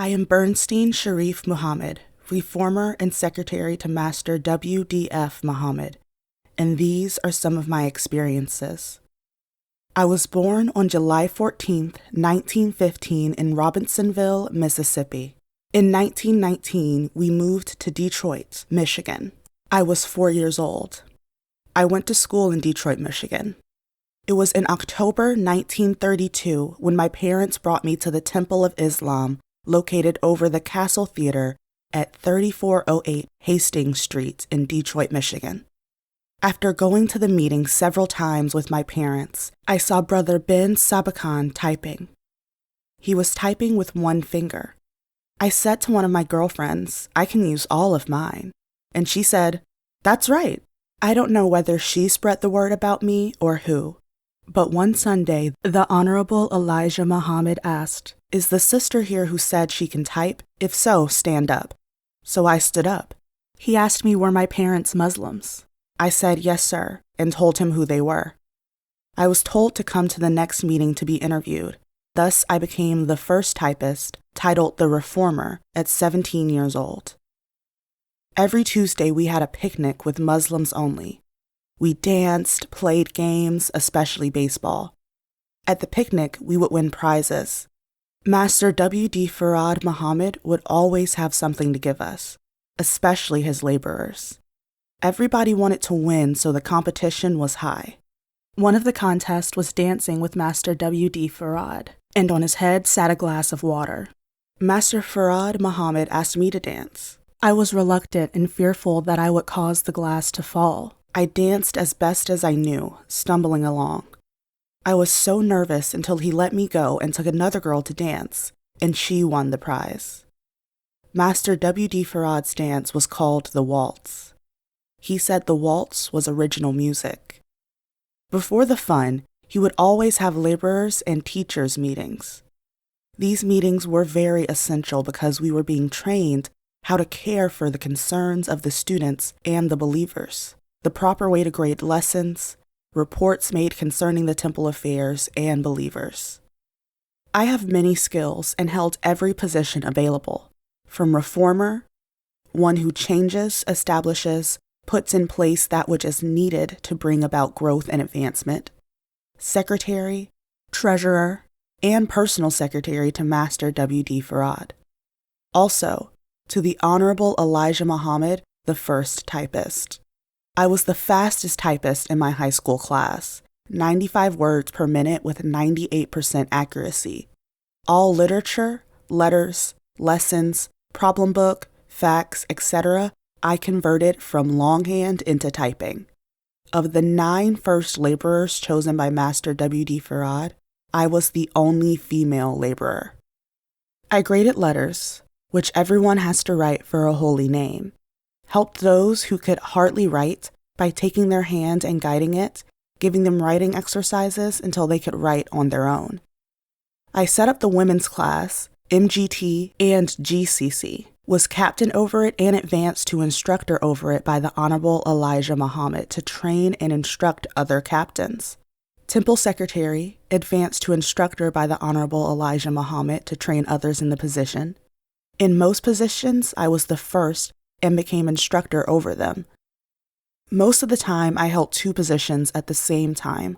I am Burnsteen Sharrieff Muhammad, reformer and secretary to Master W.D.F. Muhammad, and these are some of my experiences. I was born on July 14, 1915 in Robinsonville, Mississippi. In 1919, we moved to Detroit, Michigan. I was 4 years old. I went to school in Detroit, Michigan. It was in October 1932 when my parents brought me to the Temple of Islam, located over the Castle Theater at 3408 Hastings Street in Detroit, Michigan. After going to the meeting several times with my parents, I saw Brother Ben Sabakan typing. He was typing with one finger. I said to one of my girlfriends, I can use all of mine. And she said, "That's right." I don't know whether she spread the word about me or who. But one Sunday, the Honorable Elijah Muhammad asked, "Is the sister here who said she can type? If so, stand up." So I stood up. He asked me were my parents Muslims. I said yes, sir, and told him who they were. I was told to come to the next meeting to be interviewed. Thus, I became the first typist, titled the Reformer, at 17 years old. Every Tuesday, we had a picnic with Muslims only. We danced, played games, especially baseball. At the picnic, we would win prizes. Master W.D. Farad Muhammad would always have something to give us, especially his laborers. Everybody wanted to win, so the competition was high. One of the contests was dancing with Master W.D. Farad, and on his head sat a glass of water. Master Farad Muhammad asked me to dance. I was reluctant and fearful that I would cause the glass to fall. I danced as best as I knew, stumbling along. I was so nervous until he let me go and took another girl to dance, and she won the prize. Master W.D. Farad's dance was called the waltz. He said the waltz was original music. Before the fun, he would always have laborers and teachers meetings. These meetings were very essential because we were being trained how to care for the concerns of the students and the believers, the proper way to grade lessons, reports made concerning the temple affairs and believers. I have many skills and held every position available, from reformer, one who changes, establishes, puts in place that which is needed to bring about growth and advancement, secretary, treasurer, and personal secretary to Master W.D. Farad. Also, to the Honorable Elijah Muhammad, the first typist. I was the fastest typist in my high school class, 95 words per minute with 98% accuracy. All literature, letters, lessons, problem book, facts, etc., I converted from longhand into typing. Of the 9 first laborers chosen by Master W.D. Farad, I was the only female laborer. I graded letters, which everyone has to write for a holy name, helped those who could hardly write by taking their hand and guiding it, giving them writing exercises until they could write on their own. I set up the women's class, MGT, and GCC, was captain over it and advanced to instructor over it by the Honorable Elijah Muhammad to train and instruct other captains. Temple secretary, advanced to instructor by the Honorable Elijah Muhammad to train others in the position. In most positions, I was the first and became instructor over them. Most of the time, I held 2 positions at the same time.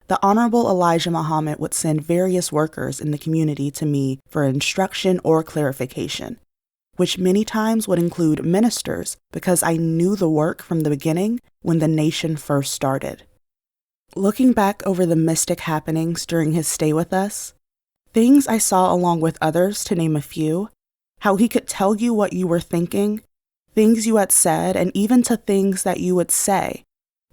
The Honorable Elijah Muhammad would send various workers in the community to me for instruction or clarification, which many times would include ministers because I knew the work from the beginning when the nation first started. Looking back over the mystic happenings during his stay with us, things I saw along with others, to name a few, how he could tell you what you were thinking, things you had said, and even to things that you would say,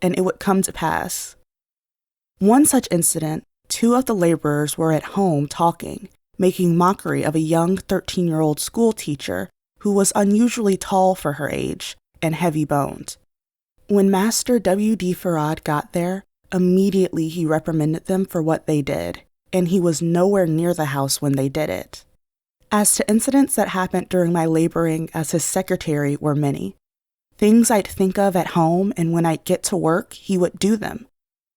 and it would come to pass. One such incident, 2 of the laborers were at home talking, making mockery of a young 13-year-old school teacher who was unusually tall for her age and heavy-boned. When Master W.D. Farad got there, immediately he reprimanded them for what they did, and he was nowhere near the house when they did it. As to incidents that happened during my laboring as his secretary were many. Things I'd think of at home, and when I'd get to work, he would do them.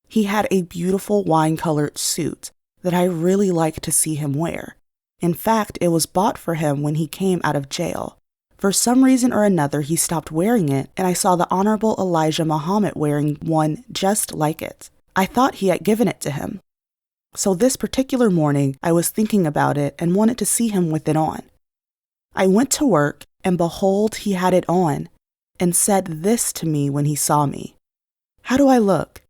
He had a beautiful wine-colored suit that I really liked to see him wear, In fact, it was bought for him when he came out of jail. For some reason or another, he stopped wearing it, and I saw the Honorable Elijah Muhammad wearing one just like it. I thought he had given it to him. So this particular morning, I was thinking about it and wanted to see him with it on. I went to work, and behold, he had it on, and said this to me when he saw me. "How do I look?"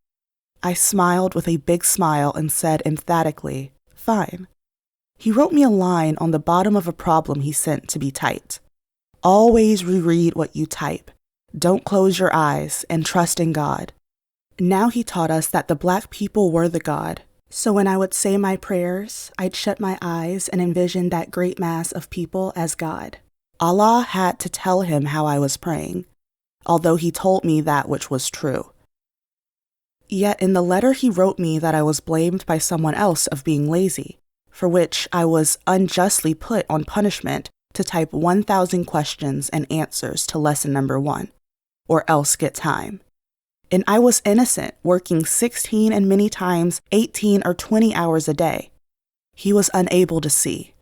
I smiled with a big smile and said emphatically, "Fine." He wrote me a line on the bottom of a problem he sent to be typed. "Always reread what you type. Don't close your eyes and trust in God." Now he taught us that the Black people were the God. So when I would say my prayers, I'd shut my eyes and envision that great mass of people as God. Allah had to tell him how I was praying, although he told me that which was true. Yet in the letter he wrote me that I was blamed by someone else of being lazy, for which I was unjustly put on punishment to type 1,000 questions and answers to lesson number 1, or else get time. And I was innocent, working 16 and many times 18 or 20 hours a day. He was unable to see.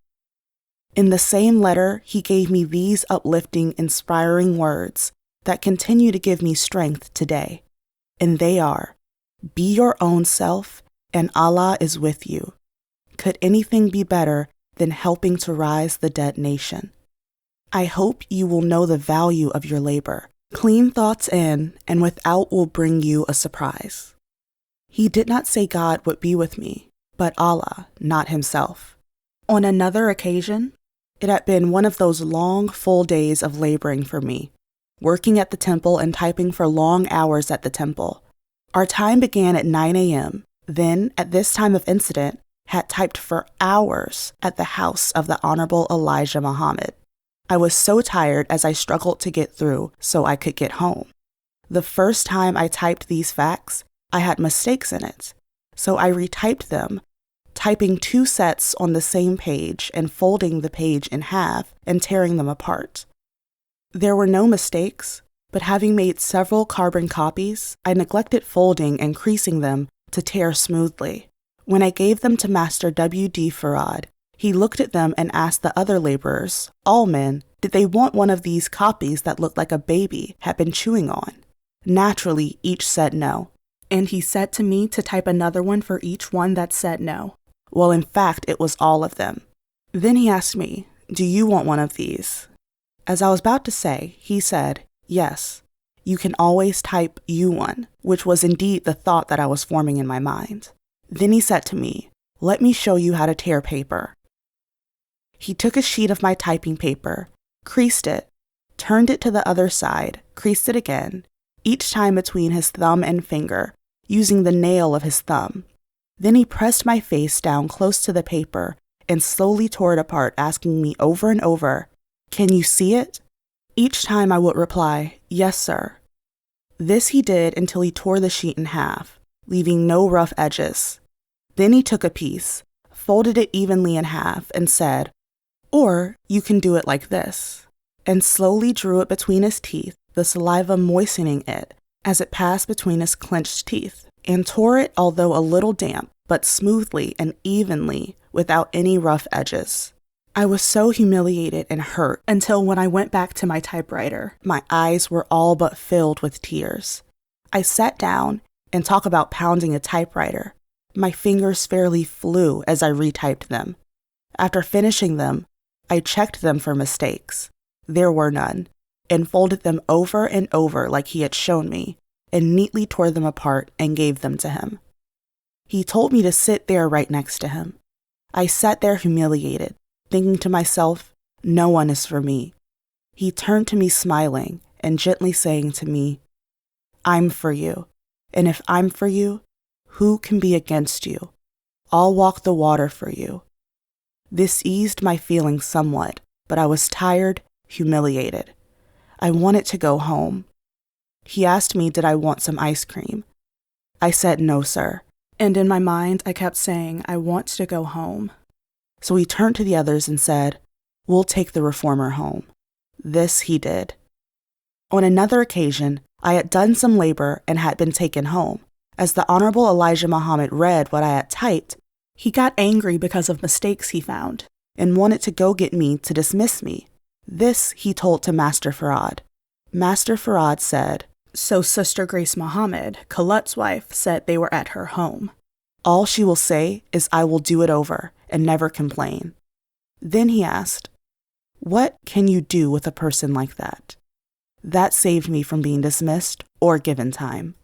In the same letter, he gave me these uplifting, inspiring words that continue to give me strength today. And they are, "Be your own self, and Allah is with you." Could anything be better than helping to rise the dead nation? I hope you will know the value of your labor. Clean thoughts in, and without will bring you a surprise. He did not say God would be with me, but Allah, not himself. On another occasion, it had been one of those long, full days of laboring for me, working at the temple and typing for long hours at the temple. Our time began at 9 a.m., then, at this time of incident, had typed for hours at the house of the Honorable Elijah Muhammad. I was so tired as I struggled to get through so I could get home. The first time I typed these facts, I had mistakes in it, so I retyped them, typing 2 sets on the same page and folding the page in half and tearing them apart. There were no mistakes, but having made several carbon copies, I neglected folding and creasing them to tear smoothly. When I gave them to Master W.D. Farad, he looked at them and asked the other laborers, all men, did they want one of these copies that looked like a baby had been chewing on. Naturally, each said no. And he said to me to type another one for each one that said no. Well, in fact, it was all of them. Then he asked me, "Do you want one of these?" As I was about to say, he said, "Yes, you can always type you one," which was indeed the thought that I was forming in my mind. Then he said to me, "Let me show you how to tear paper." He took a sheet of my typing paper, creased it, turned it to the other side, creased it again, each time between his thumb and finger, using the nail of his thumb. Then he pressed my face down close to the paper and slowly tore it apart, asking me over and over, "Can you see it?" Each time I would reply, "Yes, sir." This he did until he tore the sheet in half, leaving no rough edges. Then he took a piece, folded it evenly in half, and said, "Or you can do it like this," and slowly drew it between his teeth, the saliva moistening it as it passed between his clenched teeth, and tore it, although a little damp, but smoothly and evenly without any rough edges. I was so humiliated and hurt until when I went back to my typewriter, my eyes were all but filled with tears. I sat down and talk about pounding a typewriter. My fingers fairly flew as I retyped them. After finishing them, I checked them for mistakes. There were none, and folded them over and over like he had shown me, and neatly tore them apart and gave them to him. He told me to sit there right next to him. I sat there humiliated, thinking to myself, no one is for me. He turned to me smiling and gently saying to me, "I'm for you, and if I'm for you, who can be against you? I'll walk the water for you." This eased my feelings somewhat, but I was tired, humiliated. I wanted to go home. He asked me did I want some ice cream. I said no, sir, and in my mind I kept saying I want to go home. So he turned to the others and said, "We'll take the reformer home." This he did. On another occasion, I had done some labor and had been taken home. As the Honorable Elijah Muhammad read what I had typed, he got angry because of mistakes he found. and wanted to go get me to dismiss me. This he told to Master Farad. Master Farad said, "So Sister Grace Muhammad, Khalut's wife, said they were at her home. All she will say is I will do it over and never complain." Then he asked, "What can you do with a person like that?" That saved me from being dismissed or given time.